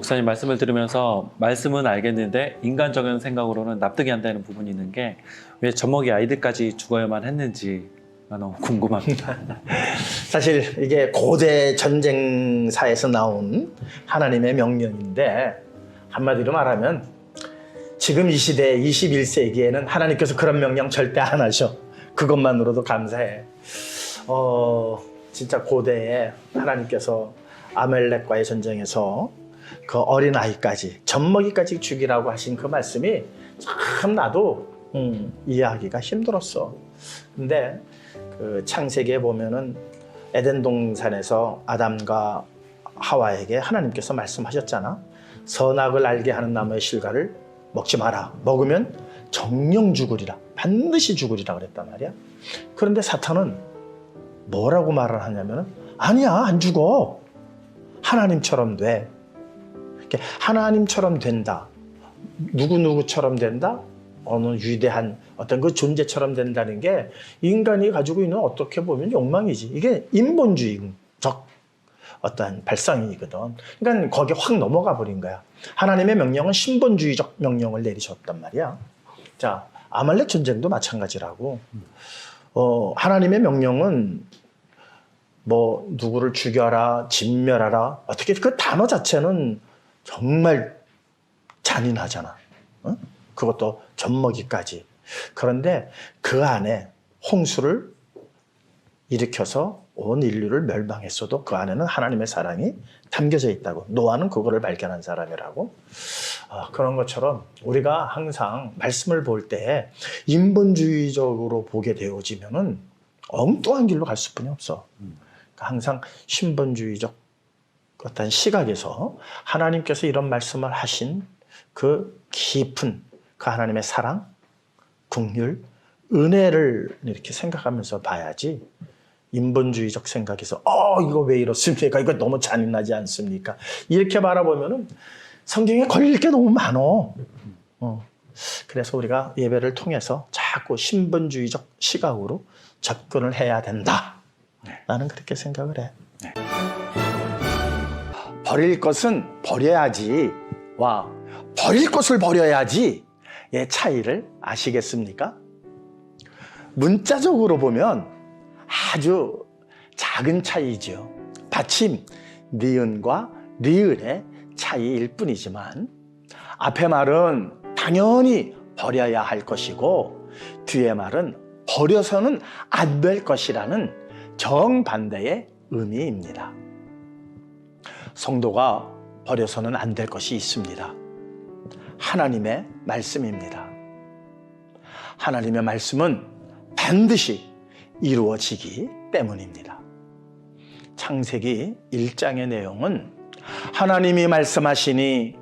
목사님 말씀을 들으면서 말씀은 알겠는데 인간적인 생각으로는 납득이 안 되는 부분이 있는 게 왜 젖먹이 아이들까지 죽어야만 했는지가 너무 궁금합니다. 사실 이게 고대 전쟁사에서 나온 하나님의 명령인데 한마디로 말하면 지금 이 시대 21세기에는 하나님께서 그런 명령 절대 안 하셔. 그것만으로도 감사해. 진짜 고대에 하나님께서 아멜렉과의 전쟁에서 그 어린아이까지 젖먹이까지 죽이라고 하신 그 말씀이 참 나도 이해하기가 힘들었어. 근데 그 창세기에 보면은 에덴 동산에서 아담과 하와에게 하나님께서 말씀하셨잖아. 선악을 알게 하는 나무의 실과를 먹지 마라. 먹으면 정령 죽으리라. 반드시 죽으리라 그랬단 말이야. 그런데 사탄은 뭐라고 말을 하냐면은 아니야, 안 죽어. 하나님처럼 돼. 이렇게 하나님처럼 된다. 누구누구처럼 된다? 어느 위대한 어떤 그 존재처럼 된다는 게 인간이 가지고 있는 어떻게 보면 욕망이지. 이게 인본주의적 어떤 발상이거든. 그러니까 거기에 확 넘어가 버린 거야. 하나님의 명령은 신본주의적 명령을 내리셨단 말이야. 자, 아말렉 전쟁도 마찬가지라고. 하나님의 명령은 뭐 누구를 죽여라, 진멸하라. 어떻게 그 단어 자체는 정말 잔인하잖아. 어? 그것도 젖먹이까지. 그런데 그 안에 홍수를 일으켜서 온 인류를 멸망했어도 그 안에는 하나님의 사랑이 담겨져 있다고. 노아는 그거를 발견한 사람이라고. 그런 것처럼 우리가 항상 말씀을 볼 때 인본주의적으로 보게 되어지면은 엉뚱한 길로 갈 수뿐이 없어. 항상 신본주의적 어떤 시각에서 하나님께서 이런 말씀을 하신 그 깊은 그 하나님의 사랑, 긍휼, 은혜를 이렇게 생각하면서 봐야지 인본주의적 생각에서 이거 왜 이렇습니까? 이거 너무 잔인하지 않습니까? 이렇게 바라보면은 성경에 걸릴 게 너무 많어. 그래서 우리가 예배를 통해서 자꾸 신본주의적 시각으로 접근을 해야 된다. 나는 그렇게 생각을 해. 네. 버릴 것은 버려야지. 버릴 것을 버려야지. 의 차이를 아시겠습니까? 문자적으로 보면 아주 작은 차이죠. 받침 니은과 리을의 차이일 뿐이지만 앞의 말은 당연히 버려야 할 것이고 뒤의 말은 버려서는 안 될 것이라는 정반대의 의미입니다. 성도가 버려서는 안 될 것이 있습니다. 하나님의 말씀입니다. 하나님의 말씀은 반드시 이루어지기 때문입니다. 창세기 1장의 내용은 하나님이 말씀하시니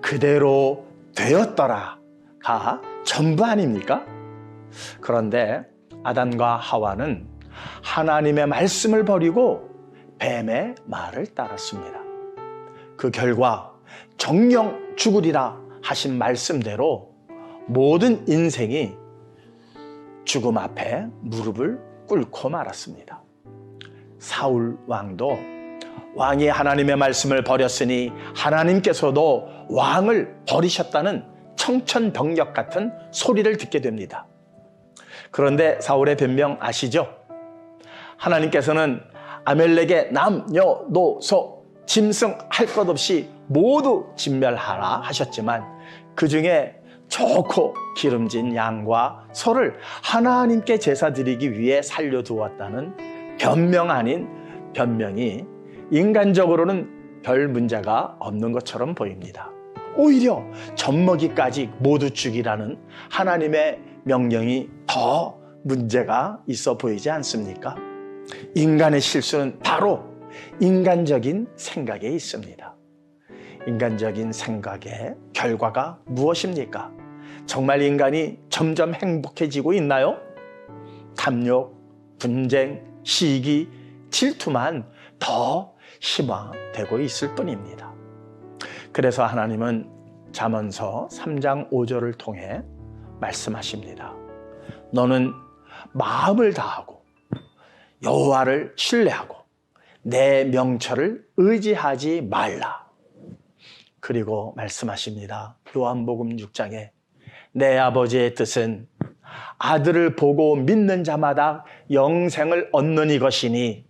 그대로 되었더라가 전부 아닙니까? 그런데 아담과 하와는 하나님의 말씀을 버리고 뱀의 말을 따랐습니다. 그 결과 정령 죽으리라 하신 말씀대로 모든 인생이 죽음 앞에 무릎을 꿇고 말았습니다. 사울 왕도 왕이 하나님의 말씀을 버렸으니 하나님께서도 왕을 버리셨다는 청천벽력 같은 소리를 듣게 됩니다. 그런데 사울의 변명 아시죠? 하나님께서는 아멜렉의 남녀노소 짐승할 것 없이 모두 진멸하라 하셨지만 그 중에 좋고 기름진 양과 소를 하나님께 제사 드리기 위해 살려두었다는 변명 아닌 변명이 인간적으로는 별 문제가 없는 것처럼 보입니다. 오히려 젖먹이까지 모두 죽이라는 하나님의 명령이 더 문제가 있어 보이지 않습니까? 인간의 실수는 바로 인간적인 생각에 있습니다. 인간적인 생각의 결과가 무엇입니까? 정말 인간이 점점 행복해지고 있나요? 탐욕, 분쟁, 시기, 질투만 더 심화되고 있을 뿐입니다. 그래서 하나님은 잠언서 3장 5절을 통해 말씀하십니다. 너는 마음을 다하고 여호와를 신뢰하고 내 명철을 의지하지 말라. 그리고 말씀하십니다. 요한복음 6장에 내 아버지의 뜻은 아들을 보고 믿는 자마다 영생을 얻는 이것이니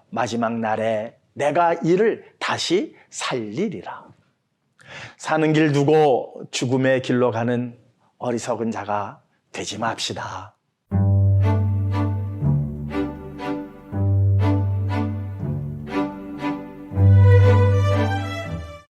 마지막 날에 내가 이를 다시 살리리라. 사는 길 두고 죽음의 길로 가는 어리석은 자가 되지 맙시다.